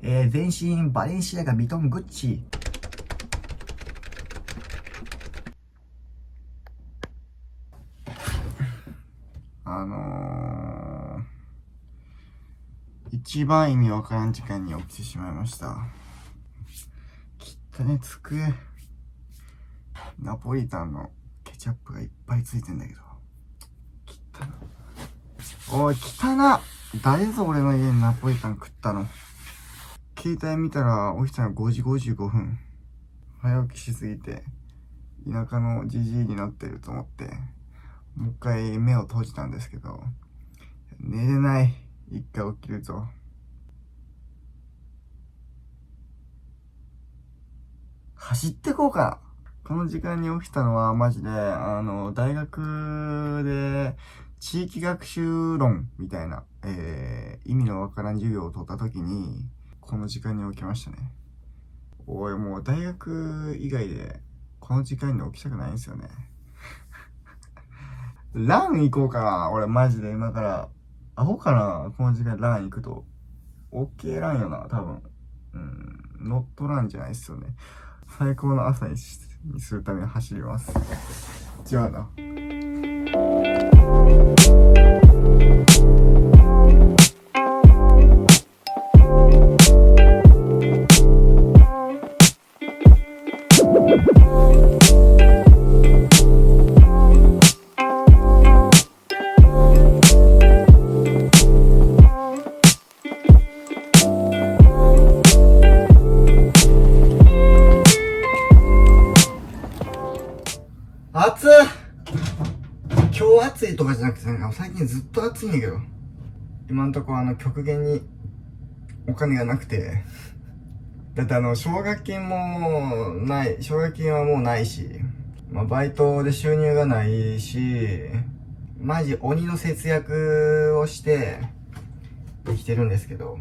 全身バレンシアガ、ヴィトン、グッチ。一番意味わからん時間に起きてしまいました。汚ね机。ナポリタンのケチャップがいっぱいついてんだけど。おい、汚っ。誰ぞ俺の家にナポリタン食ったの。携帯見たら起きたの5時55分。早起きしすぎて、田舎のじじいになってると思って、もう一回目を閉じたんですけど、寝れない。一回起きると。走ってこうかな。この時間に起きたのはマジで、大学で地域学習論みたいな、意味のわからん授業を取った時に、この時間に起きましたね。おい、もう大学以外でこの時間に起きたくないんですよね。ラン行こうかな。俺マジで今から。アホかな。この時間にラン行くと。OK ランよな、多分。ノットランじゃないっすよね。最高の朝にするために走ります。違うな。暑っ。今日暑いとかじゃなくて、最近ずっと暑いんだけど。今んとこ極限にお金がなくて。だって奨学金もない、奨学金はもうないし、バイトで収入がないし、マジ鬼の節約をして生きてるんですけど、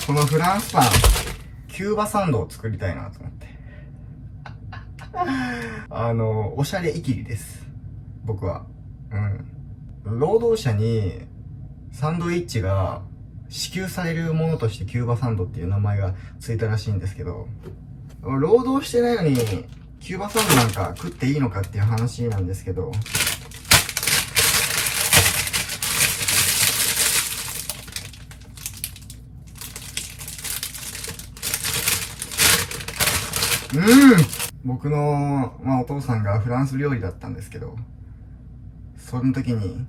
このフランスパン、キューバサンドを作りたいなと思って。おしゃれイキリです。僕は。労働者にサンドイッチが支給されるものとしてキューバサンドっていう名前がついたらしいんですけど、労働してないのにキューバサンドなんか食っていいのかっていう話なんですけど、僕の、お父さんがフランス料理だったんですけど、その時に、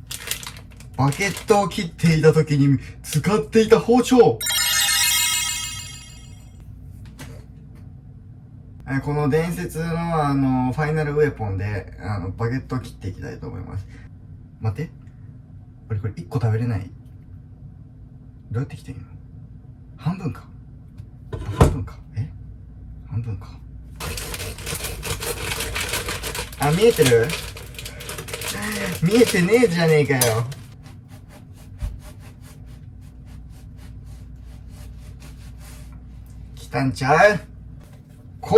バケットを切っていた時に使っていた包丁。この伝説のファイナルウェポンで、バケットを切っていきたいと思います。待って。俺これ1個食べれない。どうやって切っていいの？半分か。半分か。半分か。見えてる？見えてねえじゃねえかよ。来たんちゃう？こ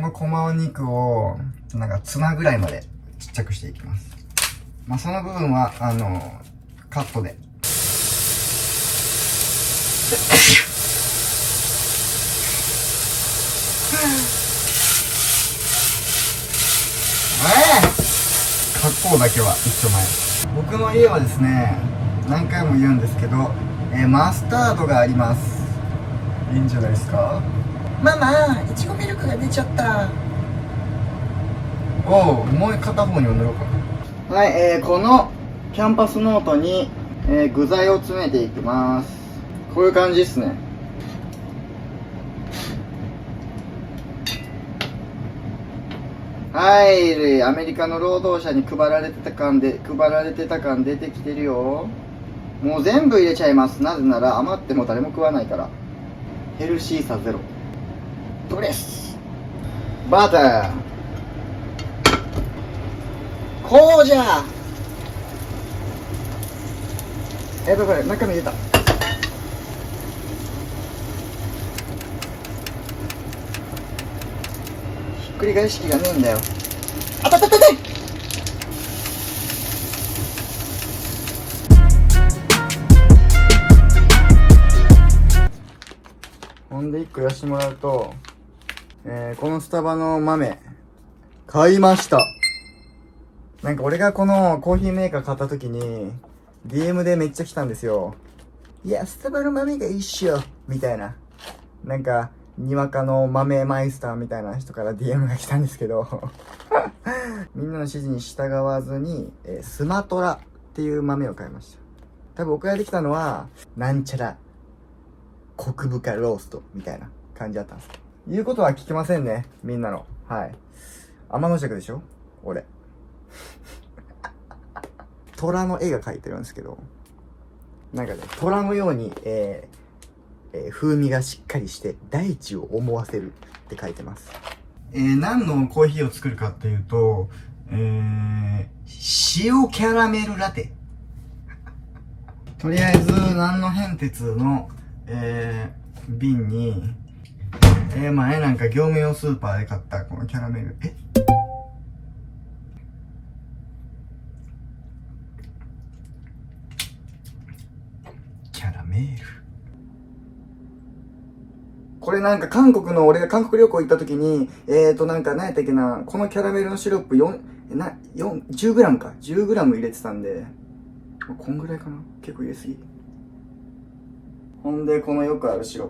のコマ肉をツナぐらいまでちっちゃくしていきます。その部分はカットで。格好だけは一丁前。僕の家はですね、何回も言うんですけど、マスタードがあります。いいんじゃないですか。ママ、いちごミルクが出ちゃった。もう片方にも塗ろうかな。はい、このキャンパスノートに、具材を詰めていきます。こういう感じですね。はい、アメリカの労働者に配られてた感出てきてるよ。もう全部入れちゃいます。なぜなら余っても誰も食わないから。ヘルシーさゼロ。ドレス、バター、こうじゃ。これ中身入れた。ひっくり返し器がねえんだよ。あたたたたい。ほんで1個言わしてもらうと、このスタバの豆、買いました。なんか俺がこのコーヒーメーカー買った時に、DM でめっちゃ来たんですよ。いや、スタバの豆が一緒みたいな。なんか、にわかの豆マイスターみたいな人から DM が来たんですけど、みんなの指示に従わずに、スマトラっていう豆を買いました。多分送られてきたのは、なんちゃら、コク深ローストみたいな感じだったんです。言うことは聞きませんね、みんなの。はい。天の尺でしょ俺。虎の絵が描いてるんですけど、なんかね、虎のように、風味がしっかりして大地を思わせるって書いてます。何のコーヒーを作るかっていうと、塩キャラメルラテ。とりあえず、何の変哲の、瓶に、前なんか業務用スーパーで買ったこのキャラメル。キャラメル。これなんか俺が韓国旅行行った時に、なんか何やったっけな、このキャラメルのシロップ10g か。10g 入れてたんで、こんぐらいかな。結構入れすぎ。ほんで、このよくあるシロッ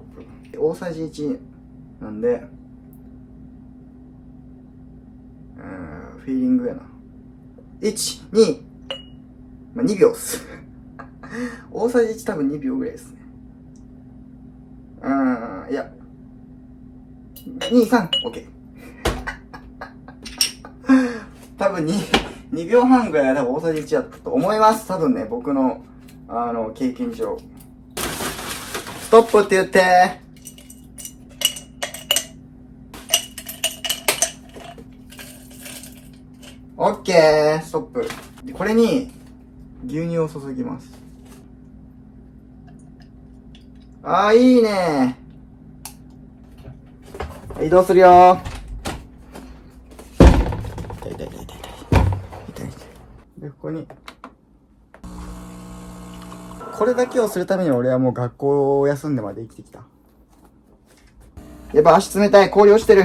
プ。大さじ1なんで、フィーリングやな。1、2、2秒っす。大さじ1多分2秒ぐらいですね。いや。2、3、OK。多分2秒半ぐらいは多分大さじ1だったと思います。多分ね、僕の、経験上。ストップって言って。OK、ストップ。これに、牛乳を注ぎます。いいね。移動するよ。痛い。で、ここに。これだけをするために俺はもう学校を休んでまで生きてきた。やっぱ足冷たい。氷落ちてる。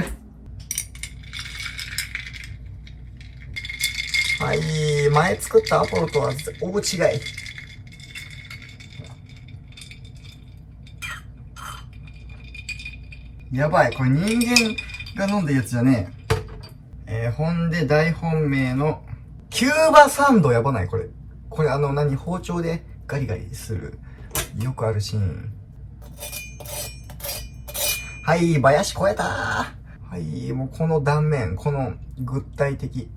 はい。前作ったアポロとは大違い。やばい。これ人間が飲んだやつじゃねえ。ほんで大本命のキューバサンドやばないこれ。これ包丁でガリガリする。よくあるシーン。はい、林超えたー。はい、もうこの断面、この具体的。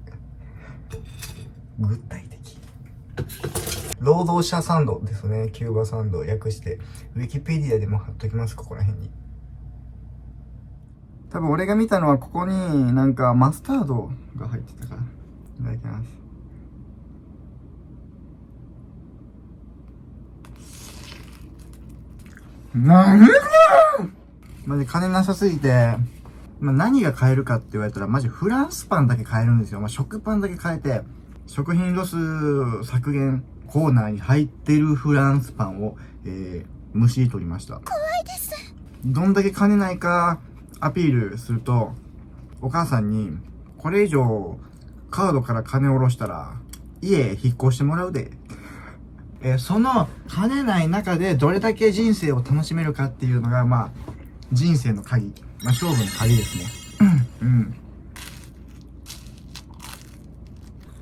労働者サンドですね。キューバサンドを訳して。ウィキペディアでも貼っときます、ここら辺に。多分俺が見たのはここになんかマスタードが入ってたから。いただきます。なんでマジ金なさすぎて、何が買えるかって言われたらマジフランスパンだけ買えるんですよ。食パンだけ買えて、食品ロス削減コーナーに入ってるフランスパンを、むしり取りました。怖いです。どんだけ金ないかアピールすると、お母さんに、これ以上カードから金を下ろしたら、家引っ越してもらうで。その金ない中でどれだけ人生を楽しめるかっていうのが、人生の鍵。勝負の鍵ですね。うん。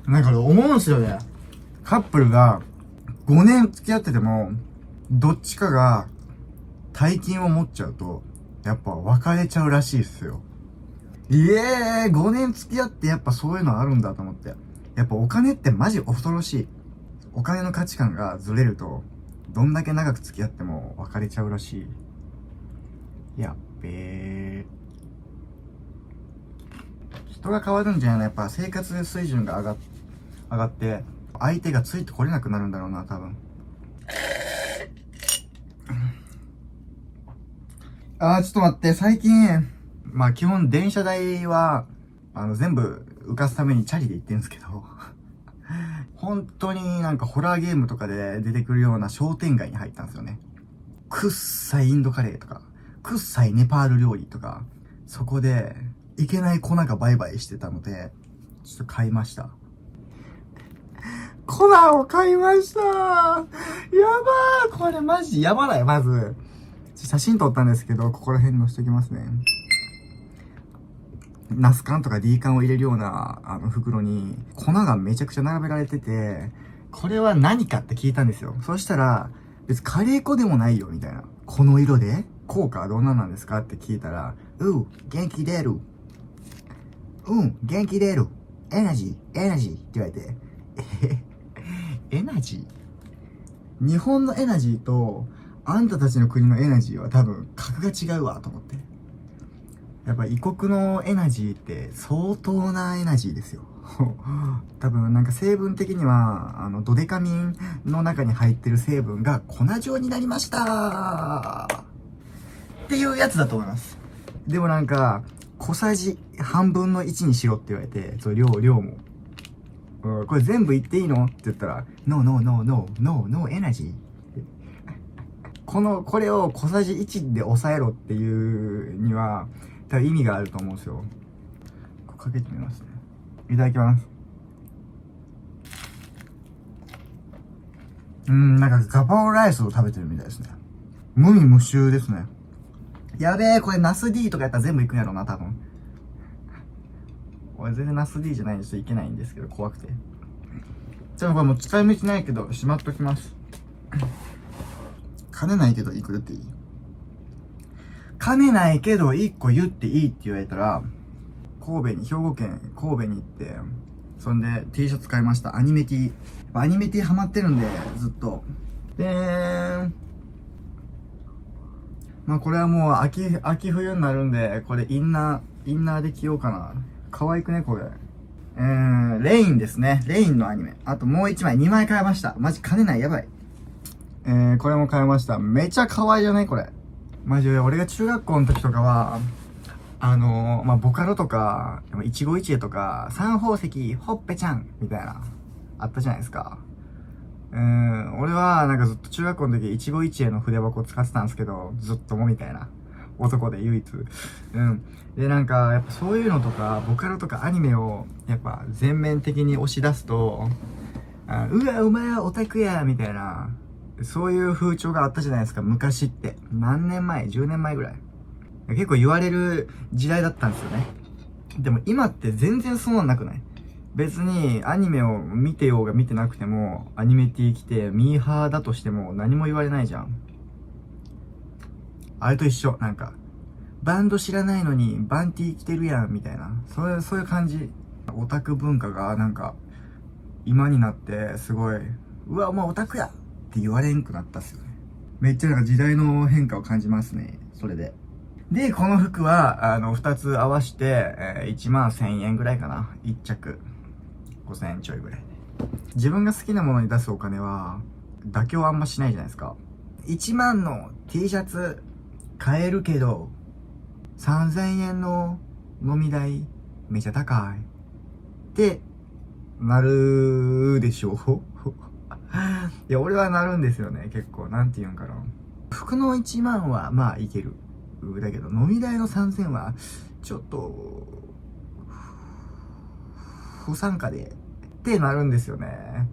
なんか思うんすよね。カップルが5年付き合ってても、どっちかが大金を持っちゃうと、やっぱ別れちゃうらしいっすよ。5年付き合ってやっぱそういうのあるんだと思って。やっぱお金ってマジ恐ろしい。お金の価値観がずれると、どんだけ長く付き合っても別れちゃうらしい。やっべー。人が変わるんじゃないの？やっぱ生活水準が上がって、相手がついてこれなくなるんだろうな、多分。ちょっと待って、最近、基本電車代は、全部浮かすためにチャリで行ってんすけど、本当になんかホラーゲームとかで出てくるような商店街に入ったんですよね。くっさいインドカレーとか、くっさいネパール料理とか、そこで、いけない粉が売買してたので、ちょっと買いました。粉を買いましたやばーこれマジやばないまず。写真撮ったんですけど、ここら辺に載せておきますね。ナス缶とか D 缶を入れるような、袋に、粉がめちゃくちゃ並べられてて、これは何かって聞いたんですよ。そしたら、別にカレー粉でもないよ、みたいな。この色で効果はどんななんですかって聞いたら、元気出る。元気出る。エナジーって言われて、エナジー日本のエナジーと、あんたたちの国のエナジーは多分格が違うわ、と思って。やっぱ異国のエナジーって相当なエナジーですよ。多分なんか成分的には、ドデカミンの中に入ってる成分が粉状になりましたっていうやつだと思います。でもなんか、小さじ半分の1にしろって言われて、そう、量も。これ全部言っていいのって言ったら、No energy。これを小さじ1で抑えろっていうには、多分意味があると思うんですよ。かけてみますね。いただきます。なんかガパオライスを食べてるみたいですね。無味無臭ですね。やべえ、これナス D とかやったら全部いくんやろな、多分。俺全然ナス D じゃないんですよ。いけないんですけど、怖くて。じゃあこれもう使い道ないけど、しまっときます。金ないけど、いくっていい？金ないけど、1個言っていいって言われたら、兵庫県神戸に行って、そんで T シャツ買いました。アニメ T。アニメ T ハマってるんで、ずっと。で、まあこれはもう秋冬になるんで、これインナーで着ようかな。可愛くね、これ。レインですね。レインのアニメ。あともう1枚、2枚買いました。マジ金ない、やばい。これも買いました。めちゃ可愛いよね、これ。マジで、俺が中学校の時とかは、まあ、ボカロとか、一期一会とか、三宝石、ほっぺちゃん、みたいな、あったじゃないですか。俺は、なんかずっと中学校の時、一期一会の筆箱使ってたんですけど、ずっともみたいな。男で唯一。で、なんか、やっぱそういうのとか、ボカロとかアニメを、やっぱ全面的に押し出すと、うわ、お前はオタクや、みたいな、そういう風潮があったじゃないですか、昔って。何年前 ?10 年前ぐらい。結構言われる時代だったんですよね。でも今って全然そうなんなくない？別にアニメを見てようが見てなくても、アニメ T 来てミーハーだとしても何も言われないじゃん。あれと一緒、なんか、バンド知らないのにバン T 来てるやん、みたいな。そういう感じ。オタク文化がなんか、今になってすごい、うわ、お前オタクやって言われんくなったっすよね。めっちゃなんか時代の変化を感じますね。それで。で、この服は、2つ合わせて、1万1000円ぐらいかな。1着。5000円ちょいぐらいで。自分が好きなものに出すお金は、妥協あんましないじゃないですか。1万の T シャツ買えるけど、3000円の飲み代めちゃ高い。ってなるでしょいや、俺はなるんですよね。結構、なんて言うんかな。服の1万は、まあ、いける。だけど、飲み代の3000は、ちょっと、不参加で、ってなるんですよね。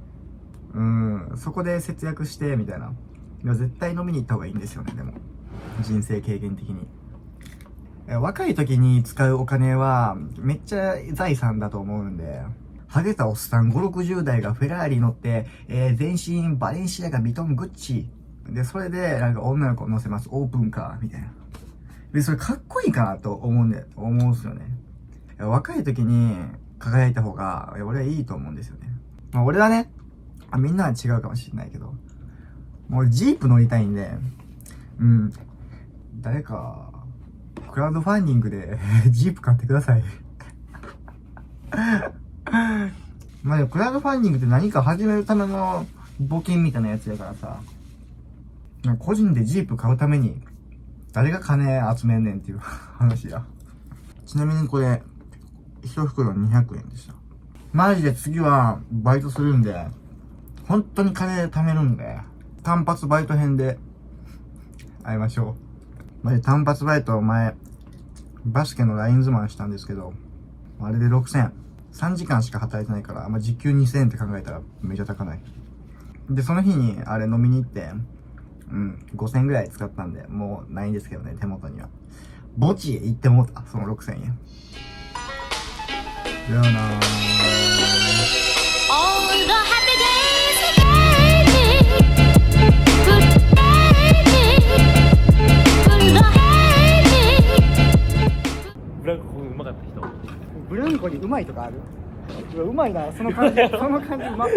そこで節約して、みたいな。いや、絶対飲みに行った方がいいんですよね、でも。人生経験的に。若い時に使うお金は、めっちゃ財産だと思うんで、ハゲたおっさん5、60代がフェラーリ乗って、全身バレンシアガ、ビトン、グッチ。で、それで、なんか女の子乗せます。オープンカー、みたいな。で、それかっこいいかなと思うんすよね。若い時に輝いた方が、俺はいいと思うんですよね。まあ俺はね、みんなは違うかもしれないけど、もうジープ乗りたいんで、誰か、クラウドファンディングでジープ買ってください。まあでもクラウドファンディングって何か始めるための募金みたいなやつやからさ、個人でジープ買うために、誰が金集めんねんっていう話や。ちなみにこれ、1袋200円でした。マジで次はバイトするんで、本当に金貯めるんで、単発バイト編で会いましょう。マジ単発バイト前、バスケのラインズマンしたんですけど、あれで6000円。3時間しか働いてないから、時給2000円って考えたらめちゃ高ない。で、その日にあれ飲みに行って、5000円ぐらい使ったんで、もうないんですけどね、手元には。墓地へ行ってもうた、その6000円。じゃあなー。ブランコうまかった人。ブランコにうまいとかある？うまいな、その感じうまっ。